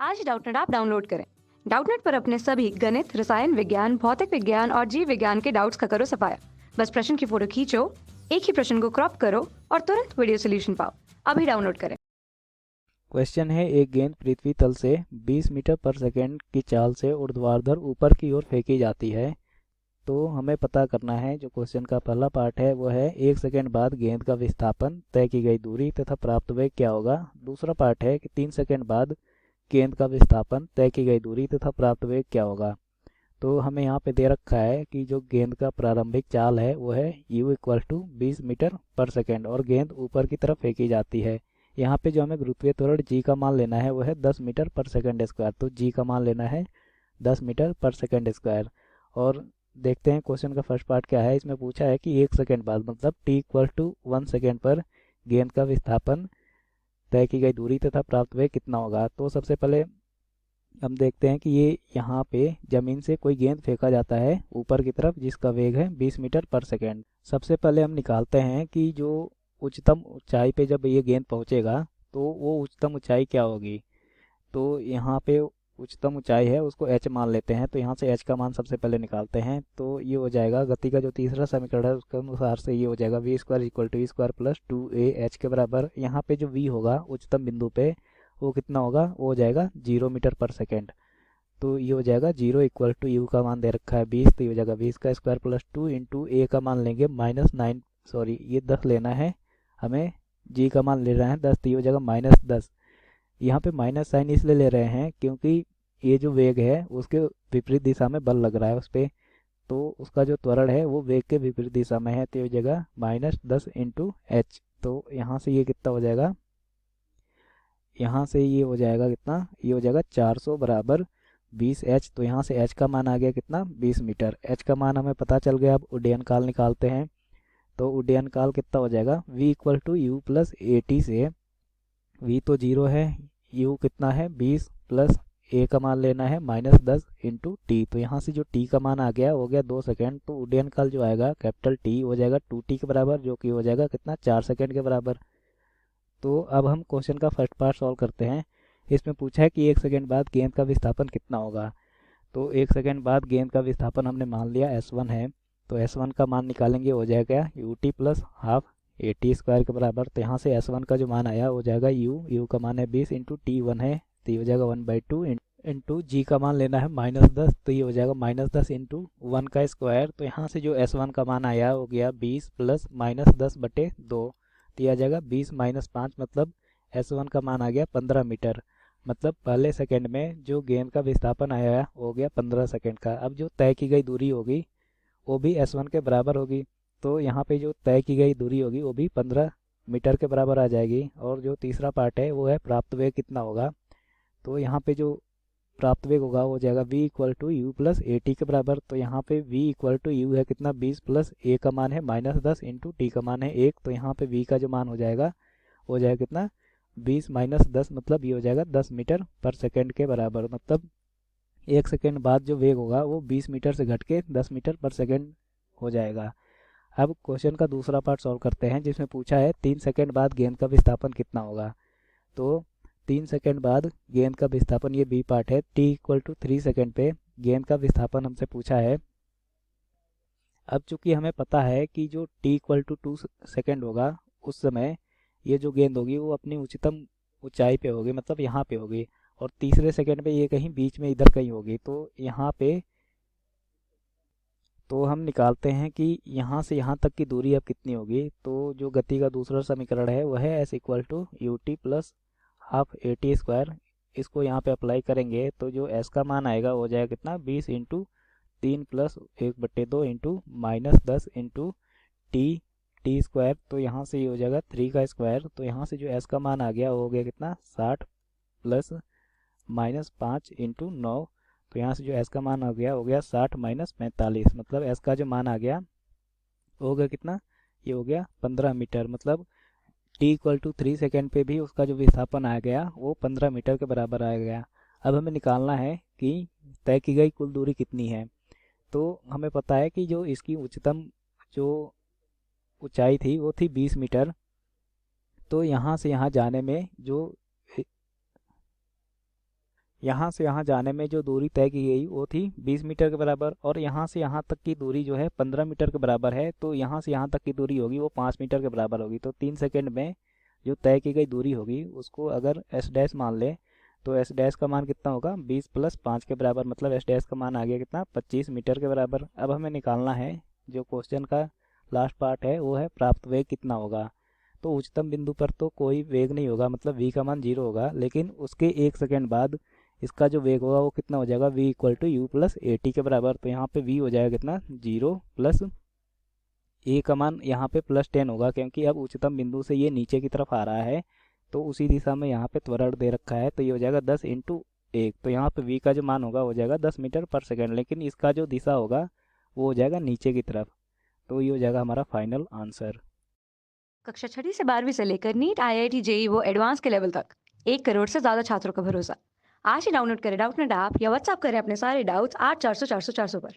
आज Doubtnut app download करें। Doubtnut पर अपने सभी गणित, रसायन विज्ञान, भौतिक विज्ञान और जीव विज्ञान के डाउट्स का करो सफाया। बस प्रश्न की फोटो खींचो, एक ही प्रश्न को क्रॉप करो और तुरंत वीडियो सोल्यूशन पाओ। अभी डाउनलोड करें। क्वेश्चन है, एक गेंद पृथ्वी तल से 20 मीटर पर सेकंड की चाल से ऊर्ध्वाधर ऊपर की ओर फेंकी जाती है। तो हमें पता करना है, जो क्वेश्चन का पहला पार्ट है वो है 1 सेकंड बाद गेंद का विस्थापन, तय की गई दूरी तथा प्राप्त वेग क्या होगा। दूसरा पार्ट है कि 3 सेकंड बाद गेंद का विस्थापन, तय की गई दूरी तथा प्राप्त वेग क्या होगा। तो हमें यहाँ पे दे रखा है कि जो गेंद का प्रारंभिक चाल है वो है u इक्वल टू 20 मीटर पर सेकेंड और गेंद ऊपर की तरफ फेंकी जाती है। यहाँ पे जो हमें गुरुत्वीय त्वरण g का मान लेना है वो है 10 मीटर पर सेकेंड स्क्वायर। तो g का मान लेना है 10 मीटर पर सेकेंड स्क्वायर। और देखते हैं क्वेश्चन का फर्स्ट पार्ट क्या है। इसमें पूछा है कि 1 सेकेंड बाद मतलब t इक्वल टू 1 सेकेंड पर गेंद का विस्थापन, तय की गई दूरी तथा प्राप्त वेग कितना होगा। तो सबसे पहले हम देखते हैं कि ये यहाँ पे ज़मीन से कोई गेंद फेंका जाता है ऊपर की तरफ, जिसका वेग है 20 मीटर पर सेकेंड। सबसे पहले हम निकालते हैं कि जो उच्चतम ऊंचाई पे जब ये गेंद पहुँचेगा तो वो उच्चतम ऊंचाई क्या होगी। तो यहाँ पे उच्चतम ऊंचाई है उसको h मान लेते हैं। तो यहाँ से h का मान सबसे पहले निकालते हैं। तो ये हो जाएगा, गति का जो तीसरा समीकरण है उसके अनुसार से ये हो जाएगा v square equal to e square plus 2ah के बराबर। यहाँ पे जो v होगा उच्चतम बिंदु पे वो कितना होगा, वो हो जाएगा 0 मीटर पर सेकेंड। तो ये हो जाएगा 0 इक्वल टू यू का मान दे रखा है 20, तो ये हो जाएगा 20 का स्क्वायर प्लस 2 इंटू ए का मान लेंगे -9, सॉरी ये 10 लेना है हमें, जी का मान ले रहे हैं 10, तो ये हो जाएगा -10। यहाँ पे माइनस साइन इसलिए ले रहे हैं क्योंकि ये जो वेग है उसके विपरीत दिशा में बल लग रहा है उस पर, तो उसका जो त्वरण है वो वेग के विपरीत दिशा में है। तो ये हो जाएगा -10 इंटू एच। तो यहाँ से ये कितना हो जाएगा, यहाँ से ये हो जाएगा कितना, ये हो जाएगा 400 बराबर 20h। तो यहाँ से h का मान आ गया कितना, 20 मीटर। h का मान हमें पता चल गया। अब उड्डयन काल निकालते हैं। तो उड्डयन काल कितना हो जाएगा, v equal to u plus a t से, v तो 0 है, u कितना है 20 प्लस a का मान लेना है -10 इंटू टी। तो यहाँ से जो t का मान आ गया हो गया 2 सेकेंड। तो उड्डयन काल जो आएगा कैपिटल T हो जाएगा 2t के बराबर, जो कि हो जाएगा कितना 4 सेकेंड के बराबर। तो अब हम क्वेश्चन का फर्स्ट पार्ट सॉल्व करते हैं। इसमें पूछा है कि 1 सेकेंड बाद गेंद का विस्थापन कितना होगा। तो 1 सेकेंड बाद गेंद का विस्थापन हमने मान लिया S1 है। तो S1 का मान निकालेंगे, हो जाएगा ut plus half a t square के बराबर। तो यहाँ से S1 का जो मान आया हो जाएगा u का मान है 20 इंटू T1 है, तो ये हो जाएगा 1/2 इंटू जी का मान लेना है -10। तो ये हो जाएगा -10 इंटू 1 का स्क्वायर। तो यहाँ से जो S1 का मान आया हो गया 20 प्लस -10/2। तो ये आ जाएगा 20-5, मतलब S1 का मान आ गया 15 मीटर। मतलब पहले सेकंड में जो गेंद का विस्थापन आया हो गया 15 सेकंड का। अब जो तय की गई दूरी होगी वो भी S1 के बराबर होगी। तो यहाँ पे जो तय की गई दूरी होगी वो भी 15 मीटर के बराबर आ जाएगी। और जो तीसरा पार्ट है वो है प्राप्त वेग कितना होगा। तो यहाँ पे जो प्राप्त वेग होगा वो हो जाएगा v equal to u plus a t के बराबर। तो यहाँ पे v इक्वल टू यू है कितना 20 प्लस a का मान है -10 इंटू टी का मान है 1। तो यहाँ पे v का जो मान हो जाएगा वो हो जाएगा कितना 20 -10, मतलब ये हो जाएगा 10 मीटर पर सेकेंड के बराबर। मतलब 1 सेकेंड बाद जो वेग होगा वो 20 मीटर से घट के 10 मीटर पर सेकेंड हो जाएगा। अब क्वेश्चन का दूसरा पार्ट सॉल्व करते हैं, जिसमें पूछा है 3 सेकेंड बाद गेंद का विस्थापन कितना होगा। तो 3 सेकेंड बाद गेंद का विस्थापन, ये बी पार्ट है, t इक्वल टू 3 सेकेंड पे गेंद का विस्थापन हमसे पूछा है। अब चूंकि हमें पता है कि जो t इक्वल टू 2 सेकेंड होगा उस समय ये जो गेंद होगी वो अपनी उच्चतम ऊंचाई पे होगी, मतलब यहाँ पे होगी। और तीसरे सेकंड पे ये कहीं बीच में इधर कहीं होगी। तो यहाँ पे तो हम निकालते हैं कि यहाँ से यहाँ तक की दूरी अब कितनी होगी। तो जो गति का दूसरा समीकरण है वह है s equal to u t plus half a t square. इसको यहाँ पे अप्लाई करेंगे तो जो s का मान आएगा हो जाएगा कितना 20 into 3 plus 1/2 into -10 into T square. तो यहाँ से ये हो जाएगा 3 का स्क्वायर। तो यहाँ से जो s का मान आ गया वो हो गया कितना 60 प्लस -5 इंटू 9। तो यहाँ से जो s का मान हो गया 60 -45, मतलब s का जो मान आ गया वो हो गया कितना, ये हो गया 15 मीटर। मतलब t इक्वल टू 3 सेकेंड पे भी उसका जो विस्थापन आ गया वो 15 मीटर के बराबर आ गया। अब हमें निकालना है कि तय की गई कुल दूरी कितनी है। तो हमें पता है कि जो इसकी उच्चतम जो ऊंचाई थी वो थी 20 मीटर। तो यहाँ से यहाँ जाने में जो यहाँ से यहाँ जाने में जो दूरी तय की गई वो थी 20 मीटर के बराबर, और यहाँ से यहाँ तक की दूरी जो है 15 मीटर के बराबर है, तो यहाँ से यहाँ तक की दूरी होगी वो 5 मीटर के बराबर होगी। तो 3 सेकंड में जो तय की गई दूरी होगी उसको अगर एस डैश मान ले तो एस डैश का मान कितना होगा 20 + 5 के बराबर, मतलब एस डैश का मान आ गया कितना 25 मीटर के बराबर। अब हमें निकालना है जो क्वेश्चन का लास्ट पार्ट है वो है प्राप्त वेग कितना होगा। तो उच्चतम बिंदु पर तो कोई वेग नहीं होगा, मतलब v का मान 0 होगा, लेकिन उसके 1 सेकंड बाद इसका जो वेग होगा वो कितना हो जाएगा v = u + at के बराबर। तो यहाँ पे v हो जाएगा कितना 0 प्लस a का मान यहाँ पे +10 होगा, क्योंकि अब उच्चतम बिंदु से ये नीचे की तरफ आ रहा है तो उसी दिशा में यहाँ पे त्वरण दे रखा है, तो ये हो जाएगा 10 × 1। तो यहाँ पे v का जो मान होगा हो जाएगा 10 मीटर पर सेकेंड, लेकिन इसका जो दिशा होगा वो हो जाएगा नीचे की तरफ। तो ये हो जाएगा हमारा फाइनल आंसर। कक्षा 6ठी से 12वीं से लेकर नीट, IIT, जेईई वो एडवांस के लेवल तक 1 करोड़ से ज्यादा छात्रों का भरोसा। आज ही डाउनलोड करें डाउटनेट ऐप या व्हाट्सएप करें अपने सारे डाउट्स 8400 400 400 पर।